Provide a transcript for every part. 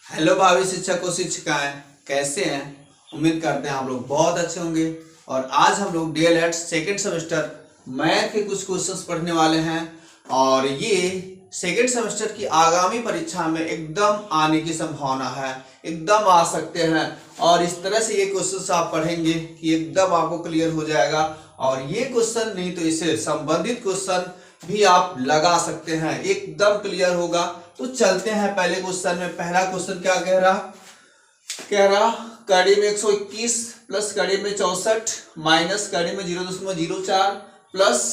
Hello भावी शिक्षक और शिक्षिकाएं, कैसे हैं। उम्मीद करते हैं आप लोग बहुत अच्छे होंगे। और आज हम लोग डीएलएड सेकेंड सेमेस्टर मैथ के कुछ क्वेश्चंस पढ़ने वाले हैं। और ये सेकेंड सेमेस्टर की आगामी परीक्षा में एकदम आने की संभावना है, एकदम आ सकते हैं। और इस तरह से ये क्वेश्चंस आप पढ़ेंगे कि एकदम आपको क्लियर हो जाएगा। और ये क्वेश्चन नहीं तो इससे संबंधित क्वेश्चन भी आप लगा सकते हैं, एकदम क्लियर होगा। तो चलते हैं पहले क्वेश्चन में। पहला क्वेश्चन क्या कह रहा कड़ी में 121 प्लस कड़ी में 64 माइनस कड़ी में 0.04 प्लस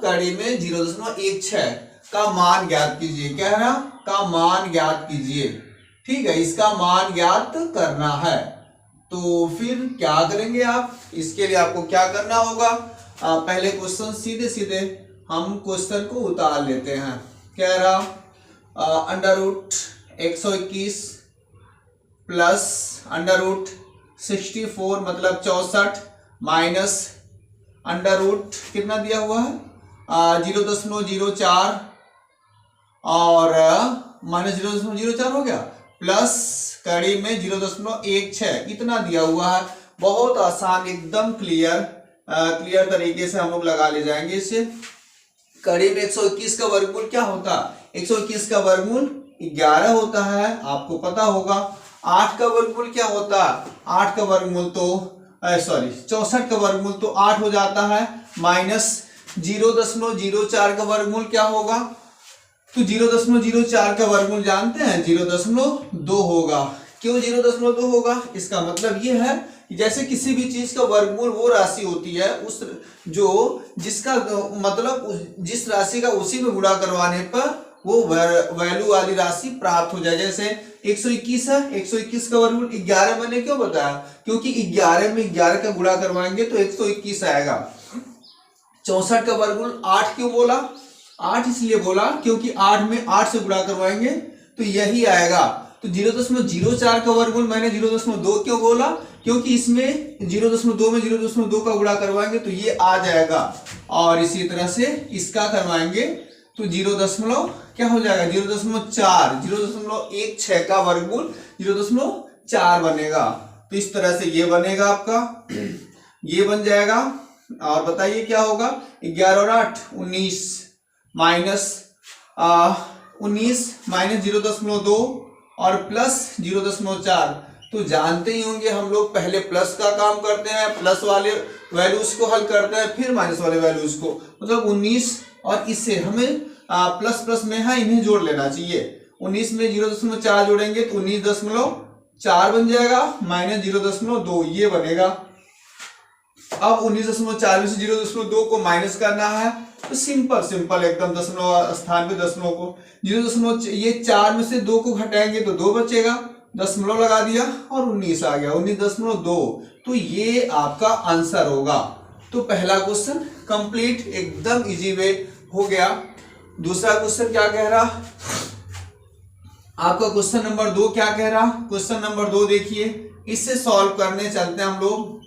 कड़ी में 0.16 का मान ज्ञात कीजिए। कह रहा का मान ज्ञात कीजिए। ठीक है, इसका मान ज्ञात करना है। तो फिर क्या करेंगे आप, इसके लिए आपको क्या करना होगा, पहले क्वेश्चन सीधे सीधे हम क्वेश्चन को उतार लेते हैं। कह रहा under root 121 plus under root 64 मतलब 64 माइनस अंडर रूट कितना दिया हुआ है 0.04 और माइनस 0.04 हो गया प्लस कड़ी में 0.16 इतना दिया हुआ है। बहुत आसान, एकदम क्लियर तरीके से हम लोग लगा ले जाएंगे इसे। कड़ी में 121 का वर्गमूल क्या होता है, 121 का वर्गमूल 11 होता है, आपको पता होगा। 8 का वर्गमूल क्या होता है, 8 का वर्गमूल तो 64 का वर्गमूल तो 8 हो जाता है। माइनस 0.04 का वर्गमूल क्या होगा, तो 0.04 का वर्गमूल जानते हैं 0.2 होगा। क्यों 0.2 होगा, इसका मतलब ये है कि जैसे किसी भी चीज का वर्गमूल वो राशि होती है उस जो जिसका मतलब जिस राशि का उसी में गुणा करवाने पर वो वैल्यू वाली राशि प्राप्त हो जाए। जैसे 121 है, 121 का वर्गमूल 11 मैंने क्यों बताया, क्योंकि 11 में 11 का गुणा करवाएंगे तो 121 आएगा। 64 का वर्गमूल 8 क्यों बोला, 8 इसलिए बोला क्योंकि 8 में 8 से गुणा करवाएंगे तो यही आएगा। तो 0.04 का वर्गमूल मैंने 0.2 क्यों बोला, क्योंकि इसमें 0.2 में 0.2 का गुणा करवाएंगे तो ये आ जाएगा। और इसी तरह से इसका करवाएंगे तो 0. क्या हो जाएगा 0.4, 0.16 का वर्गमूल 0.4 बनेगा। तो इस तरह से ये बनेगा आपका, ये बन जाएगा। और बताइए क्या होगा, 11 और 8 19 माइनस 19 माइनस 0.2 और प्लस 0.4। तो जानते ही होंगे हम लोग पहले प्लस का काम करते हैं, प्लस वाले वैल्यूज को हल करते हैं, फिर माइनस वाले वैल्यूज को। मतलब 19 और इससे हमें प्लस प्लस में है इन्हें जोड़ लेना चाहिए। 19 में 0.4 जोड़ेंगे तो 19.4 बन जाएगा माइनस 0.2 ये बनेगा। अब 19.4 में से 0.2 को माइनस करना है तो सिंपल एकदम दशमलव स्थान पे दशमलव को 0. ये 4 में से 2 को घटाएंगे तो 2 बचेगा, दशमलव लगा दिया और 19 आ गया, 19.2। तो ये आपका आंसर होगा। तो पहला क्वेश्चन कंप्लीट, एकदम इजी वे हो गया। दूसरा क्वेश्चन क्या कह रहा आपका, क्वेश्चन नंबर 2 क्या कह रहा, क्वेश्चन नंबर 2 देखिए, इससे सॉल्व करने चलते हैं हम लोग।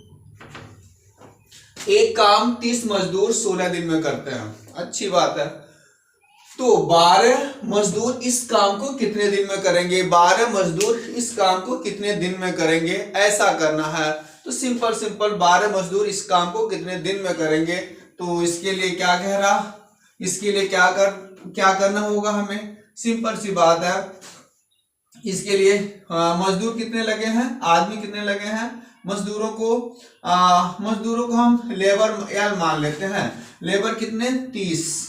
एक काम 30 मजदूर 16 दिन में करते हैं, अच्छी बात है। तो 12 मजदूर इस काम को कितने दिन में करेंगे, 12 मजदूर इस काम को कितने दिन में करेंगे, ऐसा करना है। तो सिंपल 12 मजदूर इस काम को कितने दिन में करेंगे। तो इसके लिए क्या कह रहा, इसके लिए क्या करना होगा हमें, सिंपल सी बात है। इसके लिए मजदूर कितने लगे हैं, आदमी कितने लगे हैं, मजदूरों को हम लेबर एल मान लेते हैं। लेबर कितने 30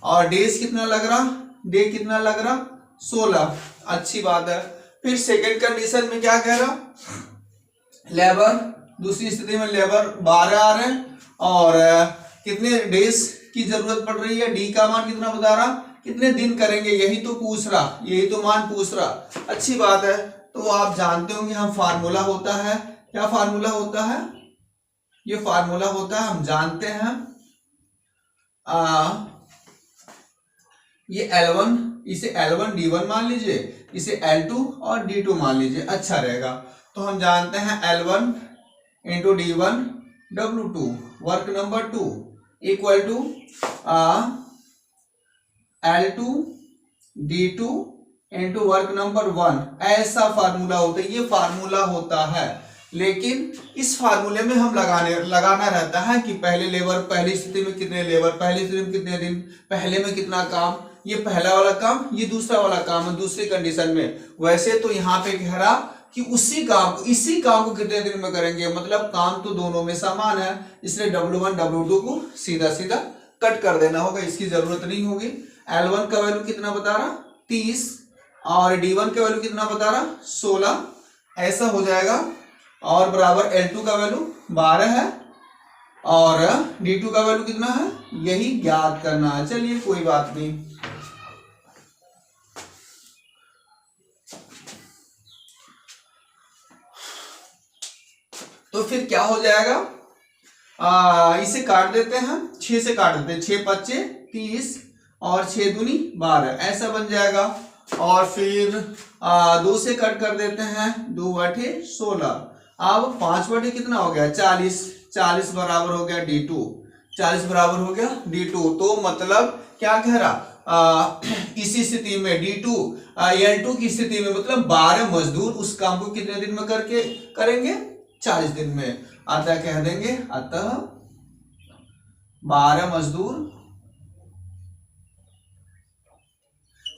और डेज कितना लग रहा, डे कितना लग रहा 16, अच्छी बात है। फिर सेकंड कंडीशन में क्या कह रहा, लेबर दूसरी स्थिति में लेबर 12 आ रहे हैं और कितने डेज की जरूरत पड़ रही है, डी का मान कितना बता रहा, कितने दिन करेंगे, यही तो पूछ रहा, यही तो मान पूछ रहा, अच्छी बात है। तो आप जानते होंगे हम फार्मूला होता है, क्या फार्मूला होता है, ये फार्मूला होता है हम जानते हैं ये L1, इसे L1 D1 मान लीजिए, इसे L2 और D2 मान लीजिए, अच्छा रहेगा। तो हम जानते हैं L1 into D1 W2 work number 2 equal to L2 D2 into work number 1, ऐसा फार्मूला होता है, ये फार्मूला होता है। लेकिन इस फार्मूले में हम लगाना रहता है कि पहले लेबर, पहली स्थिति में कितने लेबर, पहली स्थिति में कितने दिन, पहले में कितना काम, ये पहला वाला काम, ये दूसरा वाला काम है दूसरी कंडीशन में। वैसे तो यहाँ पे कह रहा कि इसी काम को कितने दिन में करेंगे, मतलब काम तो दोनों में समान है, इसलिए W1 W2 को सीधा सीधा कट कर देना होगा, इसकी जरूरत नहीं होगी। L1 का वैल्यू कितना बता रहा 30 और D1 का वैल्यू कितना बता रहा 16, ऐसा हो जाएगा। और बराबर L2 का वैल्यू 12 है और D2 का वैल्यू कितना है, यही ज्ञात करना है। चलिए कोई बात नहीं। तो फिर क्या हो जाएगा, इसे काट देते हैं, 6 से काट देते हैं, 6 पच्चे 30 और 6 दूनी 12, ऐसा बन जाएगा। और फिर 2 से कट कर देते हैं, 2 बटे 16, अब 5 बटे कितना हो गया 40, 40 बराबर हो गया D2, 40 बराबर हो गया D2। तो मतलब क्या कह रहा, इसी स्थिति में D2 L2 की स्थिति में मतलब 12 मजदूर उस काम को कितने दिन में करके करेंगे 40 दिन में। अतः कह देंगे, अतः 12 मजदूर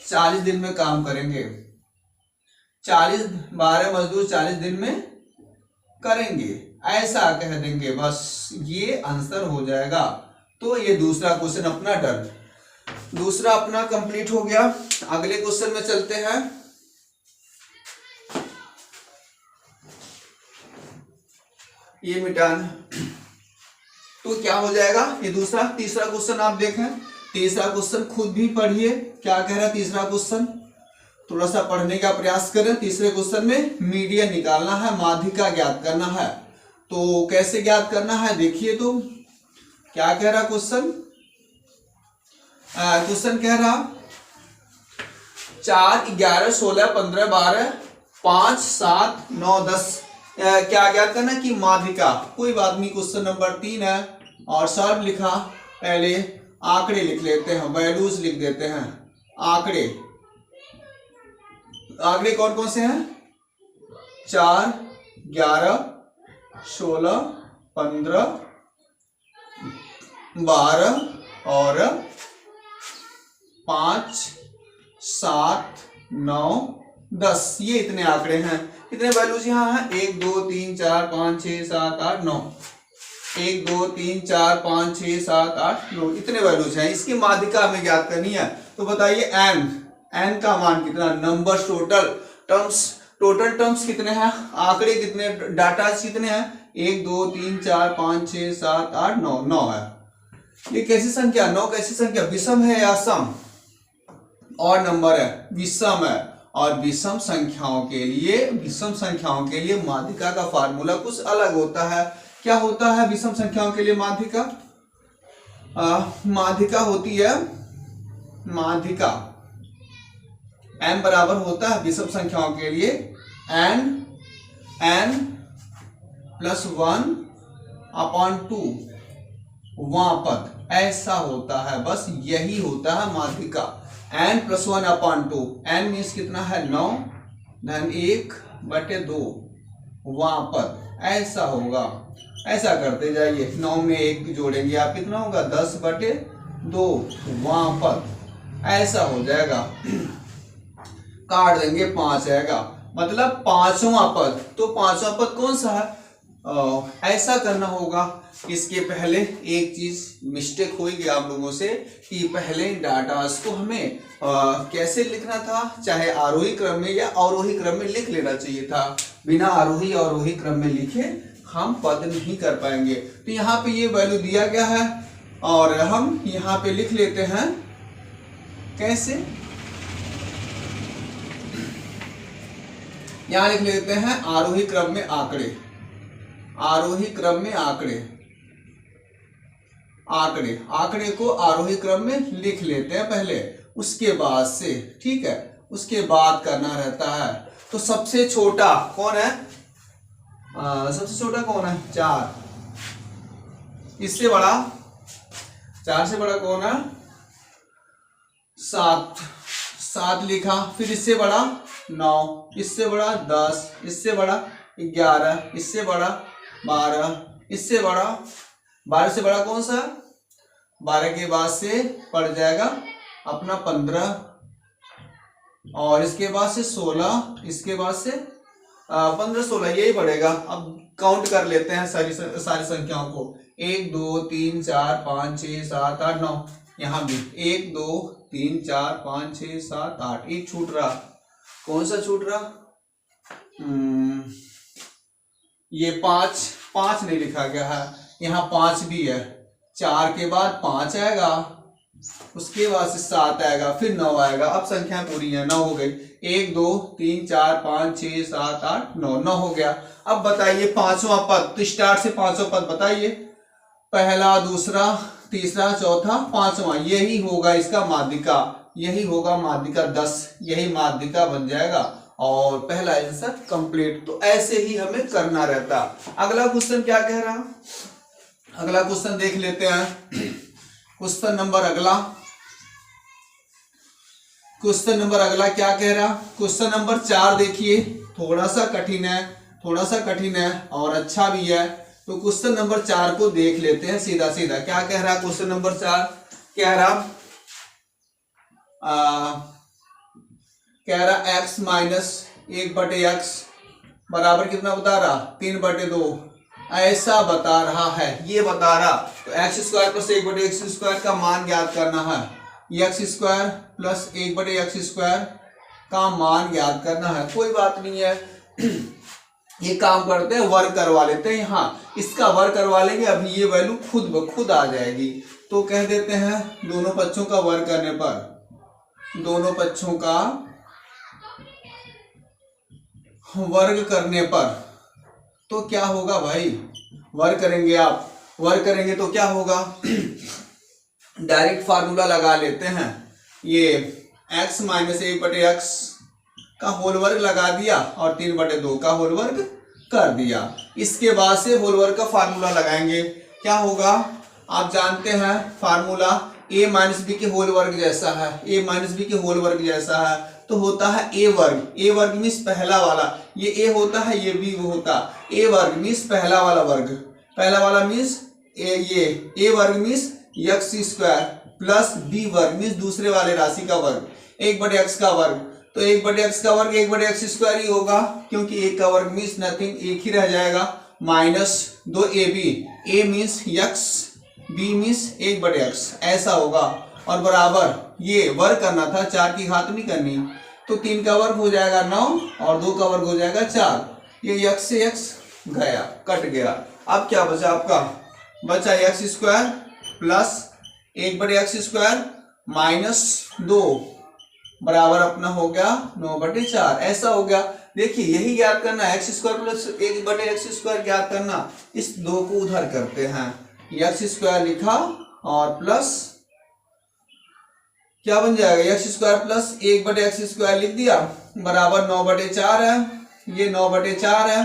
40 दिन में काम करेंगे, 12 मजदूर 40 दिन में करेंगे, ऐसा कह देंगे, बस ये आंसर हो जाएगा। तो ये दूसरा क्वेश्चन अपना डन, दूसरा अपना कंप्लीट हो गया। अगले क्वेश्चन में चलते हैं। ये मिटान, तो क्या हो जाएगा ये दूसरा, तीसरा क्वेश्चन आप देखें, तीसरा क्वेश्चन खुद भी पढ़िए क्या कह रहा है तीसरा क्वेश्चन, थोड़ा सा पढ़ने का प्रयास करें। तीसरे क्वेश्चन में मीडियन निकालना है, माध्यिका ज्ञात करना है। तो कैसे ज्ञात करना है देखिए, तो क्या कह रहा क्वेश्चन, क्वेश्चन कह रहा 4 11 16 15 12 5 7 9 10 क्या ज्ञात करना कि माध्यिका। कोई बात नहीं, क्वेश्चन नंबर 3 है और सॉल्व लिखा, पहले आंकड़े लिख लेते हैं, वैल्यूज लिख देते हैं। आंकड़े कौन कौन से हैं, 4 11 16 15 12 और 5 7 9 10, ये इतने आंकड़े हैं। कितने वैल्यूज यहाँ हैं, 1 2 3 4 5 6 7 8 9, 1 2 3 4 5 6 7 8 9, इतने वैल्यूज हैं। इसकी माध्यिका हमें ज्ञात करनी है। तो बताइए n का मान कितना, नंबर टोटल टर्म्स कितने हैं, आंकड़े कितने, डाटा कितने हैं, 1 2 3 4 5 6 7 8 9, 9 है। ये कैसी संख्या, 9 कैसी संख्या, विषम है या सम, और नंबर है विषम है। और विषम संख्याओं के लिए माध्यिका का फार्मूला कुछ अलग होता है। क्या होता है विषम संख्याओं के लिए माध्यिका, माध्यिका होती है, माध्यिका m बराबर होता है विषम संख्याओं के लिए n + 1/2 वहां पद, ऐसा होता है, बस यही होता है माध्यिका, n + 1/2। n मीन्स कितना है 9, धन 1/2 वहां पद, ऐसा होगा। ऐसा करते जाइए, 9 में 1 जोड़ेंगे आप, कितना होगा 10/2 वहां पद, ऐसा हो जाएगा। काट देंगे 5 आएगा, मतलब 5वां पद। तो 5वां पद कौन सा है, ऐसा करना होगा। इसके पहले एक चीज मिस्टेक हुई गया आप लोगों से कि पहले डाटास को हमें कैसे लिखना था, चाहे आरोही क्रम में या अवरोही क्रम में लिख लेना चाहिए था। बिना आरोही अवरोही क्रम में लिखे हम पद नहीं कर पाएंगे। तो यहाँ पे ये वैल्यू दिया गया है और हम यहाँ पे लिख लेते हैं, कैसे, यहां लिख लेते हैं आरोही क्रम में आंकड़े, आरोही क्रम में आंकड़े को आरोही क्रम में लिख लेते हैं पहले, उसके बाद से, ठीक है, उसके बाद करना रहता है। तो सबसे छोटा कौन है, सबसे छोटा कौन है 4, इससे बड़ा 4 से बड़ा कौन है 7, 7 लिखा, फिर इससे बड़ा 9, इससे बड़ा 10, इससे बड़ा 11, इससे बड़ा 12, इससे बड़ा 12 से बड़ा कौन सा? 12 के बाद से पड़ जाएगा अपना 15, और इसके बाद से 16, इसके बाद से 15, 16 यही पड़ेगा। अब काउंट कर लेते हैं सारी संख्याओं को। 1 2 3 4 5 6 7 8 9, यहाँ भी 1 2 3 4 5 6 7 8, एक छूट रहा, कौन सा छूट रहा? ये 5 नहीं लिखा गया है, यहाँ 5 भी है। 4 के बाद 5 आएगा, उसके बाद से 7 आएगा, फिर 9 आएगा। अब संख्या पूरी है, 9 हो गई। 1 2 3 4 5 6 7 8 9, 9 हो गया। अब बताइए पांचवा पद, तो स्टार्ट से पांचवा पद बताइए, पहला, दूसरा, तीसरा, चौथा, पांचवा, यही होगा इसका माध्यिका, यही होगा माध्यिका 10, यही माध्यिका बन जाएगा और पहला आंसर कंप्लीट। तो ऐसे ही हमें करना रहता। अगला क्वेश्चन क्या कह रहा, अगला क्वेश्चन देख लेते हैं। क्वेश्चन नंबर अगला क्या कह रहा? क्वेश्चन नंबर 4 देखिए, थोड़ा सा कठिन है और अच्छा भी है। तो क्वेश्चन नंबर 4 को देख लेते हैं सीधा सीधा। क्या कह रहा? क्वेश्चन नंबर 4 कह रहा x माइनस 1/x बराबर कितना बता रहा? 3/2, ऐसा बता रहा है, ये बता रहा। तो x² प्लस 1/x² का मान ज्ञात करना है। x² प्लस 1/x² का मान ज्ञात करना है। कोई बात नहीं है, ये काम करते हैं, वर्क करवा लेते हैं। यहाँ इसका वर्क करवा लेंगे, अभी ये वैल्यू खुद ब खुद आ जाएगी। तो कह देते हैं दोनों पक्षों का वर्क करने पर, दोनों पक्षों का वर्ग करने पर तो क्या होगा भाई? वर्क करेंगे, आप वर्क करेंगे तो क्या होगा? डायरेक्ट फार्मूला लगा लेते हैं। ये x माइनस 1/x का होल वर्ग लगा दिया और 3/2 का होल वर्ग कर दिया। इसके बाद से होल वर्ग का फार्मूला लगाएंगे। क्या होगा? आप जानते हैं फार्मूला a माइनस बी के होल वर्ग जैसा है, a माइनस बी के होल वर्ग जैसा है, तो होता है a वर्ग। a वर्ग मीन्स पहला वाला, ये a होता है, ये b होता। a वर्ग मीन्स पहला वाला वर्ग, पहला वाला मीन्स ये a वर्ग मीन्स x² प्लस b वर्ग मीन्स दूसरे वाले राशि का वर्ग, 1/x का वर्ग। तो 1/x का वर्ग 1/x² ही होगा, क्योंकि 1 का वर्ग मीन्स नथिंग, एक ही रह जाएगा, minus 2ab, a means x, b means 1/x, ऐसा होगा। और बराबर ये वर्ग करना था, 4 की घात नहीं करनी, तो 3 का वर्ग हो जाएगा 9 और 2 का वर्ग हो जाएगा 4। ये x से x गया, कट गया। अब क्या बचा आपका? बचा x² प्लस 1/x² माइनस 2 बराबर अपना हो गया 9/4, ऐसा हो गया। देखिए यही ज्ञात करना, x² प्लस 1/x² ज्ञात करना। इस 2 को उधर करते हैं, x² लिखा और प्लस क्या बन जाएगा? x² प्लस 1/x² लिख दिया बराबर 9/4 है, ये 9/4 है,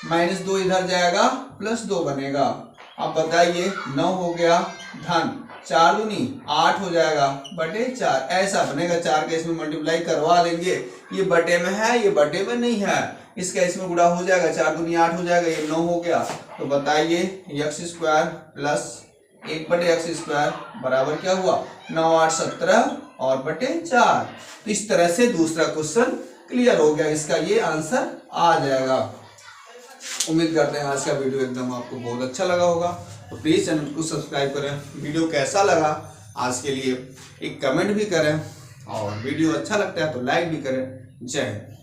माइनस 2 इधर जाएगा, प्लस 2 बनेगा। अब बताइए 9 हो गया धन 4 दूनी 8 हो जाएगा /4, ऐसा बनेगा। 4 का इसमें मल्टीप्लाई करवा देंगे, ये बटे में है, ये बटे में नहीं है, इसका इसमें गुणा हो जाएगा, 4 दूनी 8 हो जाएगा, ये 9 हो गया। तो बताइए x² प्लस 1/x² बराबर क्या हुआ? 9 8 17 और /4। तो इस तरह से दूसरा क्वेश्चन क्लियर हो गया, इसका ये आंसर आ जाएगा। उम्मीद करते हैं आज का वीडियो एकदम आपको बहुत अच्छा लगा होगा। तो प्लीज़ चैनल को सब्सक्राइब करें। वीडियो कैसा लगा आज के लिए एक कमेंट भी करें, और वीडियो अच्छा लगता है तो लाइक भी करें। जय हिंद।